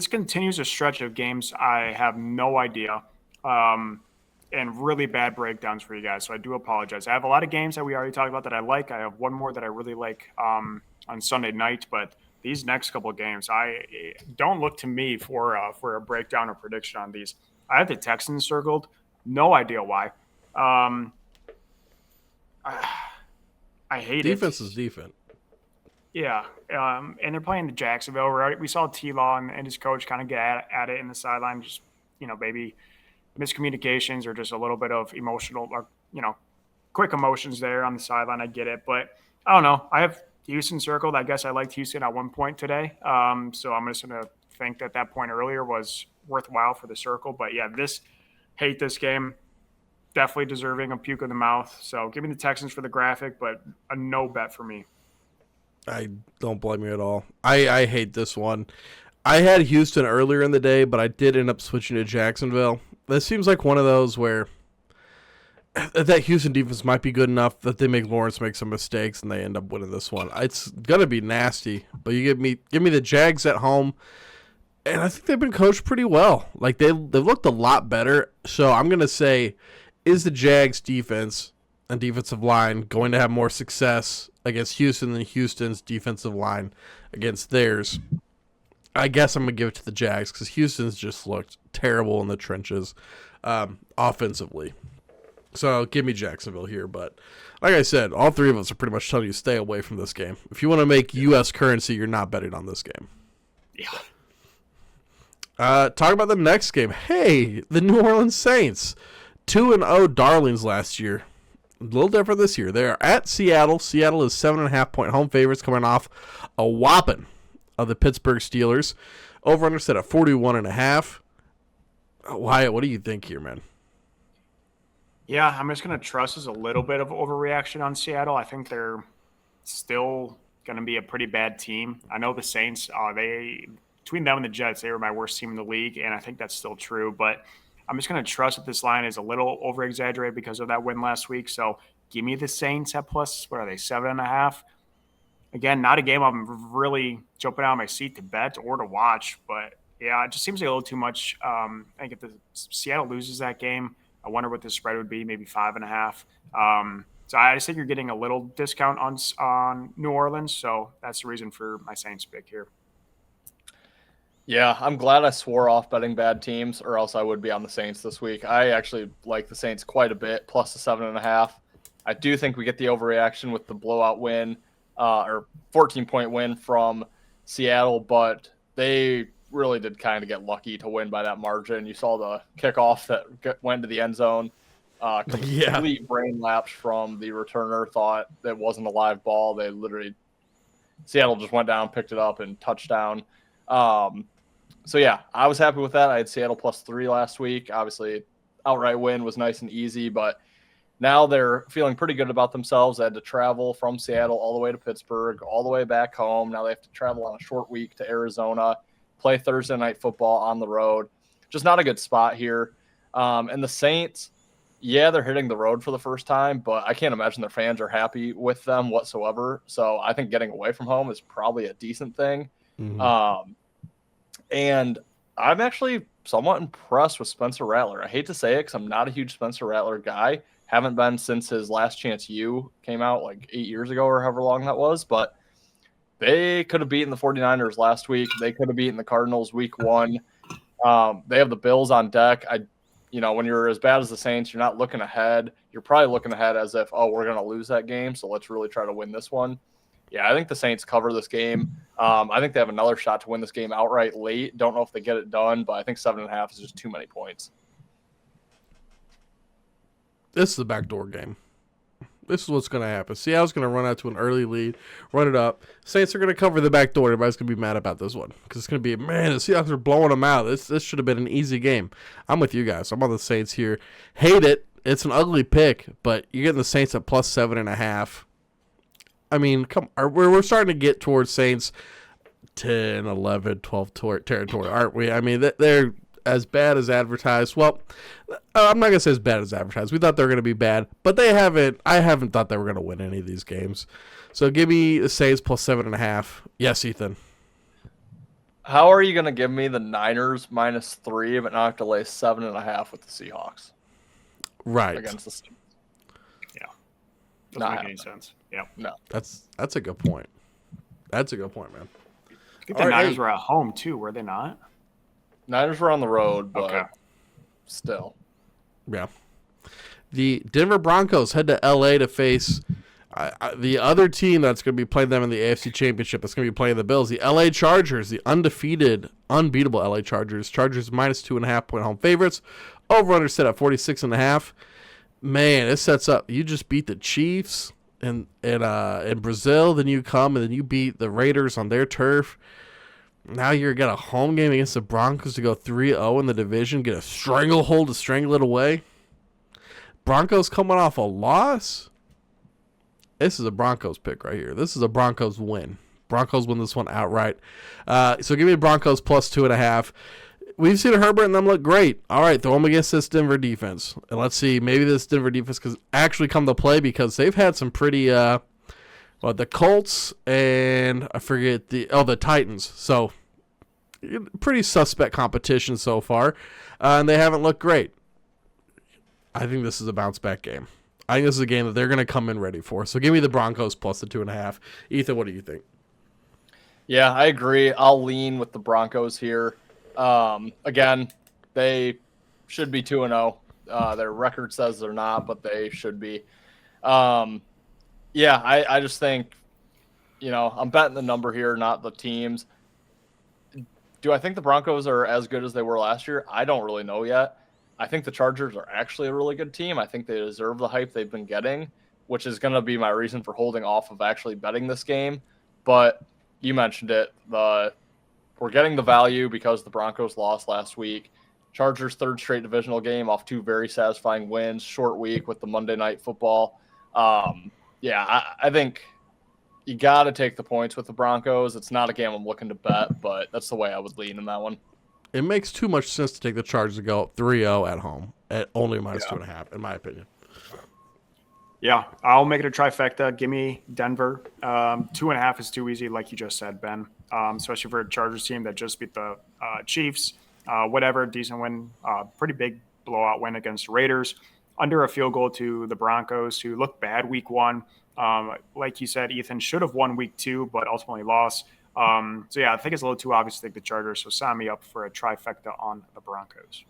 continues a stretch of games I have no idea and really bad breakdowns for you guys. So I do apologize. I have a lot of games that we already talked about that I like. I have one more that I really like on Sunday night, but these next couple of games, I don't look to me for a breakdown or prediction on these. I have the Texans circled. No idea why. I hate Defense it. is defense. Yeah, and they're playing the Jacksonville. Right? We saw T-Law and his coach kind of get at it in the sideline, just maybe miscommunications or just a little bit of emotional or quick emotions there on the sideline. I get it, but I don't know. I have Houston circled. I guess I liked Houston at one point today, so I'm just gonna think that point earlier was worthwhile for the circle. But yeah, hate this game. Definitely deserving a puke in the mouth. So give me the Texans for the graphic, but a no bet for me. I don't blame you at all. I hate this one. I had Houston earlier in the day, but I did end up switching to Jacksonville. This seems like one of those where that Houston defense might be good enough that they make Lawrence make some mistakes and they end up winning this one. It's gonna be nasty, but you give me the Jags at home, and I think they've been coached pretty well. Like they've looked a lot better. So I'm gonna say, is the Jags defense and defensive line going to have more success against Houston than Houston's defensive line against theirs? I guess I'm going to give it to the Jags because Houston's just looked terrible in the trenches offensively. So give me Jacksonville here. But like I said, all three of us are pretty much telling you to stay away from this game. If you want to make U.S. currency, you're not betting on this game. Yeah. Talk about the next game. Hey, the New Orleans Saints. 2-0 darlings last year. A little different this year. They're at Seattle. Seattle is 7.5-point home favorites coming off a whopping of the Pittsburgh Steelers. Over-under set at 41.5. Wyatt, what do you think here, man? Yeah, I'm just going to trust there's a little bit of overreaction on Seattle. I think they're still going to be a pretty bad team. I know the Saints, between them and the Jets, they were my worst team in the league, and I think that's still true. But I'm just going to trust that this line is a little over-exaggerated because of that win last week. So give me the Saints at plus, what are they, 7.5? Again, not a game I'm really jumping out of my seat to bet or to watch. But, yeah, it just seems like a little too much. I think if the Seattle loses that game, I wonder what the spread would be, maybe 5.5. So I just think you're getting a little discount on New Orleans. So that's the reason for my Saints pick here. Yeah, I'm glad I swore off betting bad teams, or else I would be on the Saints this week. I actually like the Saints quite a bit, plus the 7.5. I do think we get the overreaction with the blowout win, or 14-point win from Seattle, but they really did kind of get lucky to win by that margin. You saw the kickoff that went to the end zone. Complete brain lapse from the returner, thought that wasn't a live ball. They literally, Seattle just went down, picked it up, and touchdown. So, yeah, I was happy with that. I had Seattle plus 3 last week. Obviously, outright win was nice and easy, but now they're feeling pretty good about themselves. They had to travel from Seattle all the way to Pittsburgh, all the way back home. Now they have to travel on a short week to Arizona, play Thursday night football on the road. Just not a good spot here. And the Saints, yeah, they're hitting the road for the first time, but I can't imagine their fans are happy with them whatsoever. So I think getting away from home is probably a decent thing. Mm-hmm. And I'm actually somewhat impressed with Spencer Rattler. I hate to say it because I'm not a huge Spencer Rattler guy. Haven't been since his Last Chance U came out like 8 years ago or however long that was. But they could have beaten the 49ers last week. They could have beaten the Cardinals week 1. They have the Bills on deck. When you're as bad as the Saints, you're not looking ahead. You're probably looking ahead as if, we're going to lose that game, so let's really try to win this one. Yeah, I think the Saints cover this game. I think they have another shot to win this game outright late. Don't know if they get it done, but I think 7.5 is just too many points. This is the backdoor game. This is what's going to happen. Seattle's going to run out to an early lead, run it up. Saints are going to cover the back door. Everybody's going to be mad about this one because it's going to be, man, the Seahawks are blowing them out. This should have been an easy game. I'm with you guys. I'm on the Saints here. Hate it. It's an ugly pick, but you're getting the Saints at plus 7.5. I mean, we're starting to get towards Saints 10, 11, 12 territory, aren't we? I mean, they're as bad as advertised. Well, I'm not going to say as bad as advertised. We thought they were going to be bad, but I haven't thought they were going to win any of these games. So give me the Saints plus 7.5. Yes, Ethan. How are you going to give me the Niners minus 3 but not have to lay 7.5 with the Seahawks? Right. against the Steelers. Yeah. Doesn't make any sense. Yeah. No. That's a good point. That's a good point, man. I think the Niners were at home too, were they not? Niners were on the road, but Okay. still. Yeah. The Denver Broncos head to L.A. to face the other team that's going to be playing them in the AFC Championship. That's going to be playing the Bills. The L.A. Chargers, the undefeated, unbeatable L.A. Chargers. Chargers minus 2.5 point home favorites. Over-under set at 46.5. Man, it sets up. You just beat the Chiefs in Brazil. Then you come and then you beat the Raiders on their turf. Now you're got a home game against the Broncos to go 3-0 in the division. Get a stranglehold to strangle it away. Broncos coming off a loss. This is a Broncos pick right here. This is a Broncos win. Broncos win this one outright. So give me Broncos plus 2.5. We've seen Herbert and them look great. All right, throw them against this Denver defense. And let's see, maybe this Denver defense can actually come to play because they've had some pretty, the Colts and I forget the Titans. So pretty suspect competition so far. And they haven't looked great. I think this is a bounce back game. I think this is a game that they're going to come in ready for. So give me the Broncos plus the 2.5. Ethan, what do you think? Yeah, I agree. I'll lean with the Broncos here. Again, they should be 2-0. Their record says they're not, but they should be. I just think, I'm betting the number here, not the teams. Do I think the Broncos are as good as they were last year? I don't really know yet. I think the Chargers are actually a really good team. I think they deserve the hype they've been getting, which is going to be my reason for holding off of actually betting this game. But you mentioned it. We're getting the value because the Broncos lost last week. Chargers' third straight divisional game off 2 very satisfying wins. Short week with the Monday Night Football. I think you got to take the points with the Broncos. It's not a game I'm looking to bet, but that's the way I would lean in that one. It makes too much sense to take the Chargers to go 3-0 at home at only minus 2.5, in my opinion. Yeah, I'll make it a trifecta. Give me Denver. 2.5 is too easy, like you just said, Ben. Especially for a Chargers team that just beat the Chiefs. Whatever, decent win. Pretty big blowout win against the Raiders. Under a field goal to the Broncos, who looked bad week 1. Like you said, Ethan should have won week 2, but ultimately lost. I think it's a little too obvious to take the Chargers. So sign me up for a trifecta on the Broncos.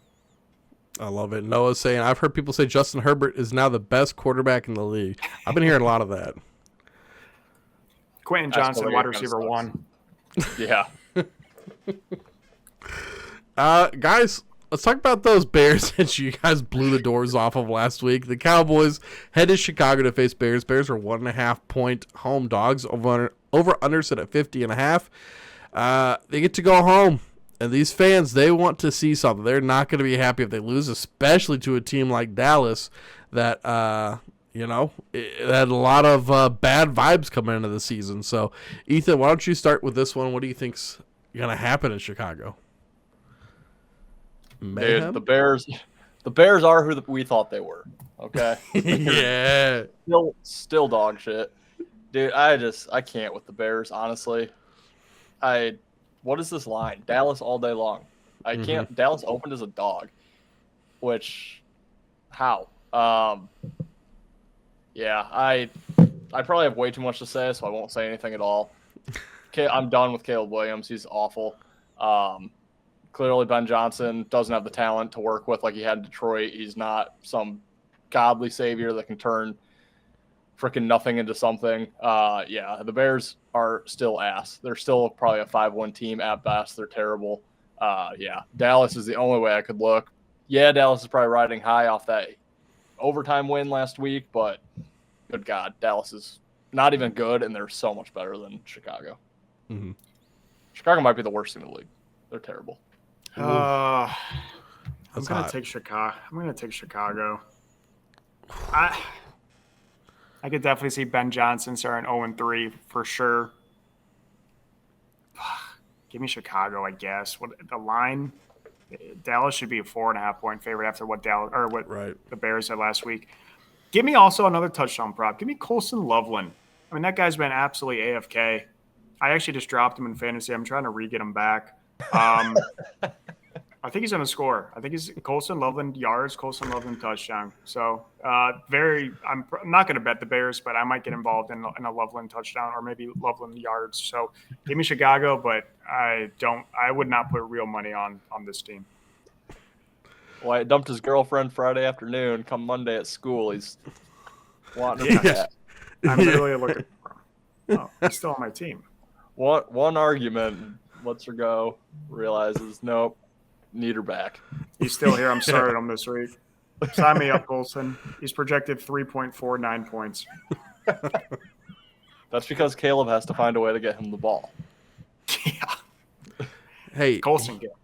I love it. Noah's saying, I've heard people say Justin Herbert is now the best quarterback in the league. I've been hearing a lot of that. Quentin Johnson, wide receiver 1. Yeah. Guys, let's talk about those Bears that you guys blew the doors off of last week. The Cowboys head to Chicago to face Bears. Bears are 1.5 point home dogs. Over under set at 50.5. They get to go home. And these fans, they want to see something. They're not going to be happy if they lose, especially to a team like Dallas that, it had a lot of bad vibes coming into the season. So, Ethan, why don't you start with this one? What do you think's going to happen in Chicago? Mayhem? Dude, the Bears are who we thought they were. Okay. Yeah. Still dog shit. Dude, I can't with the Bears, honestly. What is this line? Dallas all day long. I can't. Mm-hmm. Dallas opened as a dog, how? I probably have way too much to say, so I won't say anything at all. I'm done with Caleb Williams. He's awful. Clearly, Ben Johnson doesn't have the talent to work with like he had in Detroit. He's not some godly savior that can turn freaking nothing into something. The Bears are still ass. They're still probably a 5-1 team at best. They're terrible. Dallas is the only way I could look. Yeah, Dallas is probably riding high off that overtime win last week, but good God, Dallas is not even good, and they're so much better than Chicago. Mm-hmm. Chicago might be the worst team in the league. They're terrible. I'm going to take Chicago. I could definitely see Ben Johnson starting 0-3 for sure. Give me Chicago, I guess. What the line? Dallas should be a 4.5 point favorite after what the Bears said last week. Give me also another touchdown prop. Give me Colson Loveland. I mean, that guy's been absolutely AFK. I actually just dropped him in fantasy. I'm trying to re-get him back. I think he's going to score. I think he's Colson Loveland yards, Colson Loveland touchdown. So I'm not going to bet the Bears, but I might get involved in a Loveland touchdown or maybe Loveland yards. So give me Chicago, but I would not put real money on this team. Wyatt dumped his girlfriend Friday afternoon. Come Monday at school, he's wanting to I'm literally looking for him. Oh, he's still on my team. One argument, lets her go, realizes, nope, need her back. He's still here. I'm starting him this week. Sign me up, Colson. He's projected 3.49 points. That's because Caleb has to find a way to get him the ball. Yeah. Hey, Colson get.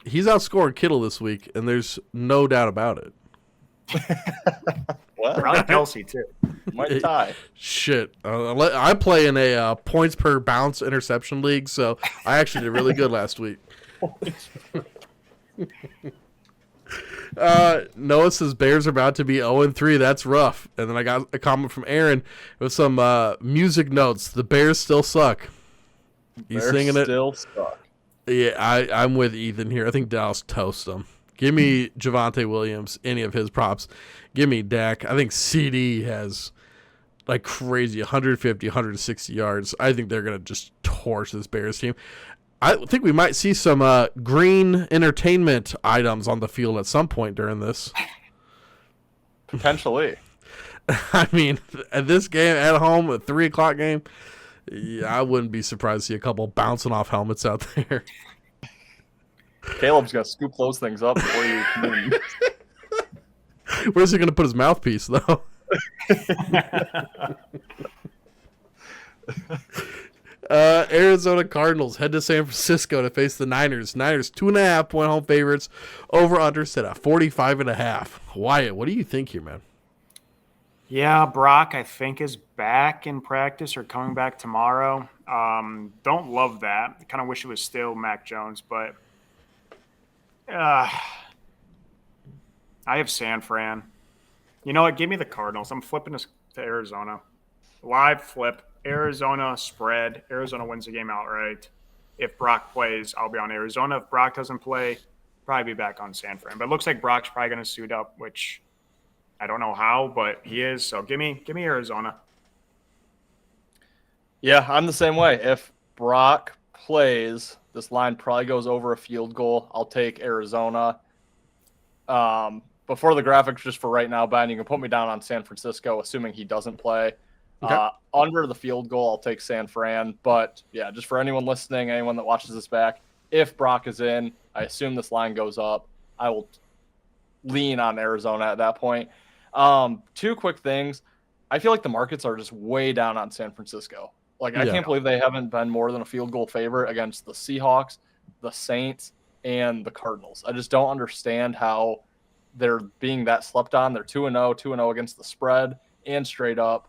He's outscored Kittle this week, and there's no doubt about it. What? Probably Kelsey, too. Might tie. Shit. I play in a points per bounce interception league, so I actually did really good last week. Noah says Bears are about to be 0-3. That's rough. And then I got a comment from Aaron with some music notes. The Bears still suck. He's Bears singing it. Still suck. Yeah, I'm with Ethan here. I think Dallas toast them. Give me Javonte Williams, any of his props. Give me Dak. I think CD has like crazy 150, 160 yards. I think they're going to just torch this Bears team. I think we might see some green entertainment items on the field at some point during this. Potentially. I mean, at this game at home, a 3 o'clock game, yeah, I wouldn't be surprised to see a couple bouncing off helmets out there. Caleb's going to scoop those things up before you come in. Where's he going to put his mouthpiece, though? Arizona Cardinals head to San Francisco to face the Niners. Niners 2.5-point home favorites. Over under set at 45.5. Wyatt, what do you think here, man? Yeah, Brock, I think, is back in practice or coming back tomorrow. Don't love that. I kind of wish it was still Mac Jones, but I have San Fran. You know what? Give me the Cardinals. I'm flipping this to Arizona. Live flip. Arizona spread. Arizona wins the game outright. If Brock plays, I'll be on Arizona. If Brock doesn't play, probably be back on San Fran. But it looks like Brock's probably going to suit up, which I don't know how, but he is. So give me Arizona. Yeah, I'm the same way. If Brock plays, this line probably goes over a field goal. I'll take Arizona. Before the graphics, just for right now, Ben, you can put me down on San Francisco, assuming he doesn't play. Okay. Under the field goal, I'll take San Fran. But, yeah, just for anyone listening, anyone that watches this back, if Brock is in, I assume this line goes up. I will lean on Arizona at that point. Two quick things. I feel like the markets are just way down on San Francisco. Like, I can't believe they haven't been more than a field goal favorite against the Seahawks, the Saints, and the Cardinals. I just don't understand how they're being that slept on. They're 2-0 against the spread and straight up.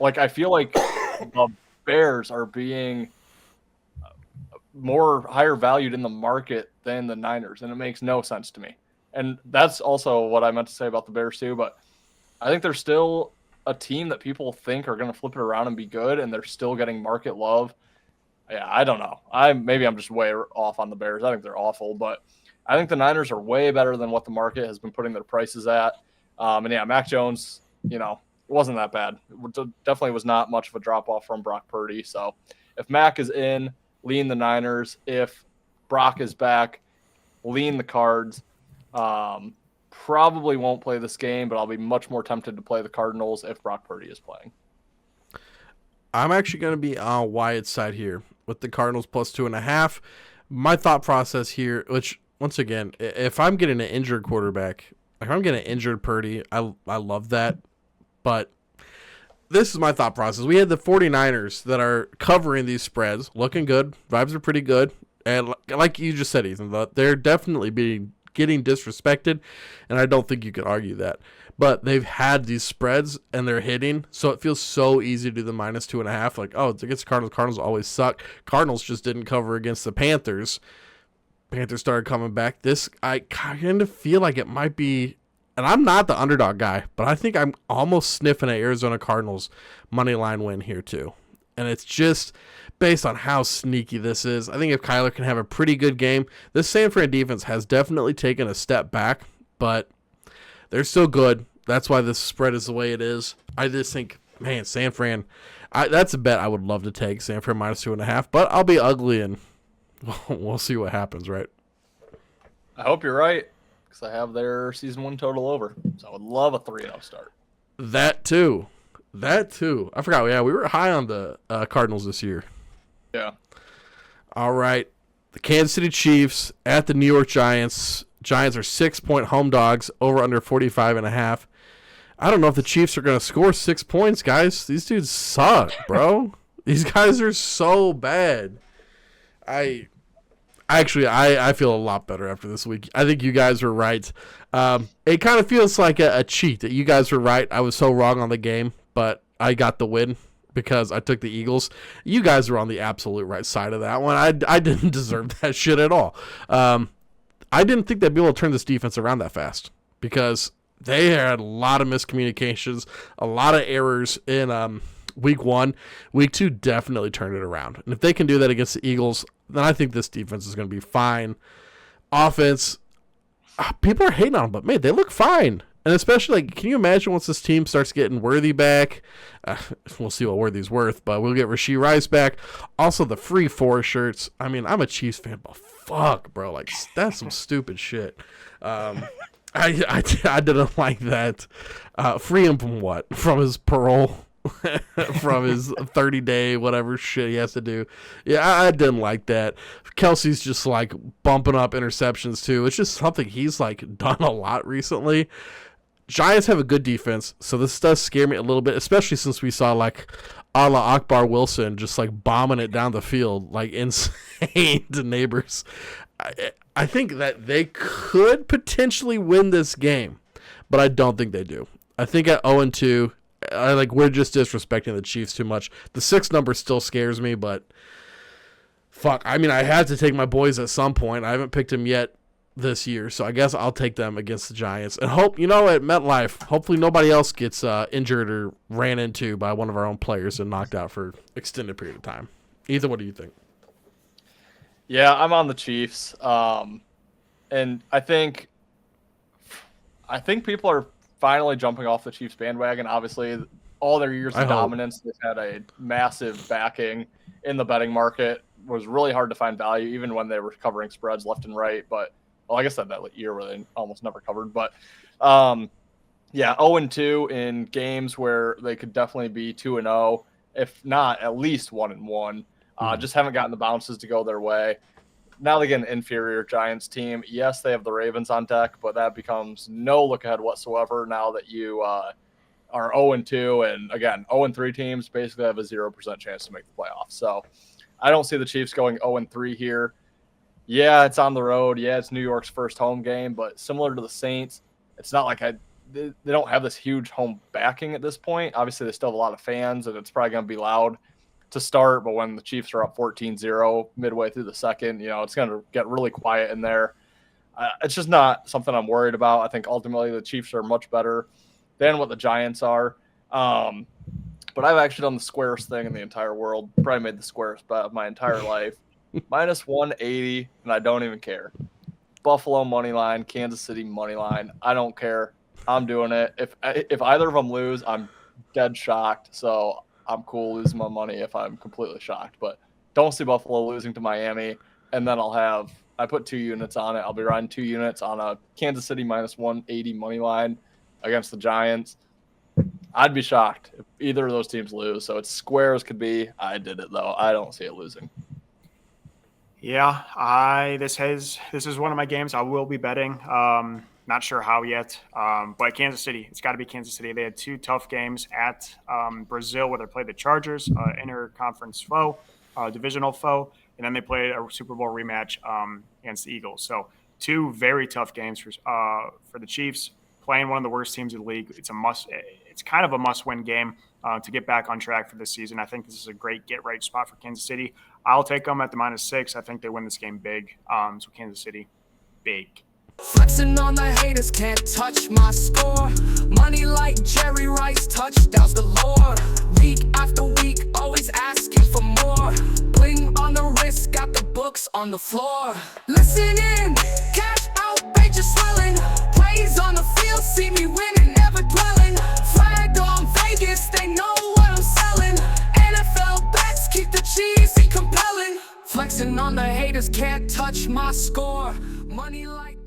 Like, I feel like the Bears are being higher valued in the market than the Niners, and it makes no sense to me. And that's also what I meant to say about the Bears too, but I think they're still a team that people think are going to flip it around and be good, and they're still getting market love. Yeah, I don't know. Maybe I'm just way off on the Bears. I think they're awful, but I think the Niners are way better than what the market has been putting their prices at. And yeah, Mac Jones, it wasn't that bad. It definitely was not much of a drop-off from Brock Purdy. So if Mac is in, lean the Niners. If Brock is back, lean the Cards. Probably won't play this game, but I'll be much more tempted to play the Cardinals if Brock Purdy is playing. I'm actually going to be on Wyatt's side here with the Cardinals plus 2.5. My thought process here, which once again, if I'm getting an injured quarterback, if I'm getting an injured Purdy, I love that. But this is my thought process. We had the 49ers that are covering these spreads, looking good. Vibes are pretty good. And like you just said, Ethan, they're definitely getting disrespected, and I don't think you can argue that. But they've had these spreads, and they're hitting, so it feels so easy to do the minus 2.5. Like, oh, it's against the Cardinals. Cardinals always suck. Cardinals just didn't cover against the Panthers. Panthers started coming back. I kind of feel like it might be, and I'm not the underdog guy, but I think I'm almost sniffing at Arizona Cardinals money line win here too. And it's just based on how sneaky this is, I think if Kyler can have a pretty good game, this San Fran defense has definitely taken a step back, but they're still good. That's why this spread is the way it is. I just think, man, San Fran, that's a bet I would love to take, San Fran -2.5, but I'll be ugly and we'll see what happens, right? I hope you're right, because I have their season 1 total over. So I would love a 3-0 start. That too. I forgot. Yeah, we were high on the Cardinals this year. Yeah. All right. The Kansas City Chiefs at the New York Giants. Giants are 6-point home dogs, over under 45.5. I don't know if the Chiefs are going to score 6 points, guys. These dudes suck, bro. These guys are so bad. I feel a lot better after this week. I think you guys were right. It kind of feels like a cheat that you guys were right. I was so wrong on the game, but I got the win because I took the Eagles. You guys were on the absolute right side of that one. I didn't deserve that shit at all. I didn't think they'd be able to turn this defense around that fast because they had a lot of miscommunications, a lot of errors in week 1. Week 2 definitely turned it around. And if they can do that against the Eagles, then I think this defense is going to be fine. Offense, people are hating on them, but, man, they look fine. And especially, can you imagine once this team starts getting Worthy back? We'll see what Worthy's worth, but we'll get Rashee Rice back. Also, the free 4 shirts. I mean, I'm a Chiefs fan, but fuck, bro. Like, that's some stupid shit. I didn't like that. Free him from what? From his parole? From his 30-day whatever shit he has to do. Yeah, I didn't like that. Kelsey's just like bumping up interceptions too. It's just something he's like done a lot recently. Giants have a good defense, so this does scare me a little bit, especially since we saw like a la Akbar Wilson just like bombing it down the field like insane to neighbors. I think that they could potentially win this game, but I don't think they do. I think at 0-2, we're just disrespecting the Chiefs too much. The 6 number still scares me, but fuck. I mean, I had to take my boys at some point. I haven't picked them yet this year, so I guess I'll take them against the Giants. And hope, at MetLife, hopefully nobody else gets injured or ran into by one of our own players and knocked out for extended period of time. Ethan, what do you think? Yeah, I'm on the Chiefs. And I think people are finally jumping off the Chiefs bandwagon. Obviously, all their years of dominance, they've had a massive backing in the betting market. It was really hard to find value, even when they were covering spreads left and right. But, I guess that year where they almost never covered. But, 0-2 in games where they could definitely be 2-0, if not at least 1-1. Just haven't gotten the bounces to go their way. Now they get an inferior Giants team. Yes, they have the Ravens on deck, but that becomes no look ahead whatsoever now that you are 0-2. And again, 0-3 teams basically have a 0% chance to make the playoffs. So I don't see the Chiefs going 0-3 here. Yeah, it's on the road. Yeah, it's New York's first home game, but similar to the Saints, it's not like they don't have this huge home backing at this point. Obviously, they still have a lot of fans, and it's probably going to be loud to start, but when the Chiefs are up 14-0 midway through the second, it's going to get really quiet in there. It's just not something I'm worried about. I think ultimately the Chiefs are much better than what the Giants are. But I've actually done the squarest thing in the entire world, probably made the squarest bet of my entire life. -180, and I don't even care. Buffalo money line, Kansas City money line. I don't care. I'm doing it. If either of them lose, I'm dead shocked. So I'm cool losing my money if I'm completely shocked. But don't see Buffalo losing to Miami. And then I put 2 units on it. I'll be riding 2 units on a Kansas City -180 money line against the Giants. I'd be shocked if either of those teams lose. So it's square as could be. I did it, though. I don't see it losing. Yeah, this is one of my games I will be betting. Not sure how yet, but Kansas City. It's got to be Kansas City. They had 2 tough games at Brazil where they played the Chargers, interconference foe, divisional foe, and then they played a Super Bowl rematch against the Eagles. So 2 very tough games for the Chiefs, playing one of the worst teams in the league. It's kind of a must-win game to get back on track for this season. I think this is a great get-right spot for Kansas City. I'll take them at the -6. I think they win this game big. So Kansas City, big. Flexing on the haters, can't touch my score. Money like Jerry Rice, touchdowns galore. Week after week, always asking for more. books on the floor. Listen in, cash out, pages swelling. Plays on the field, see me winning, never dwelling. Flag on Vegas, they know what I'm selling. NFL bets keep the cheesy compelling. Flexing on the haters, can't touch my score. Money like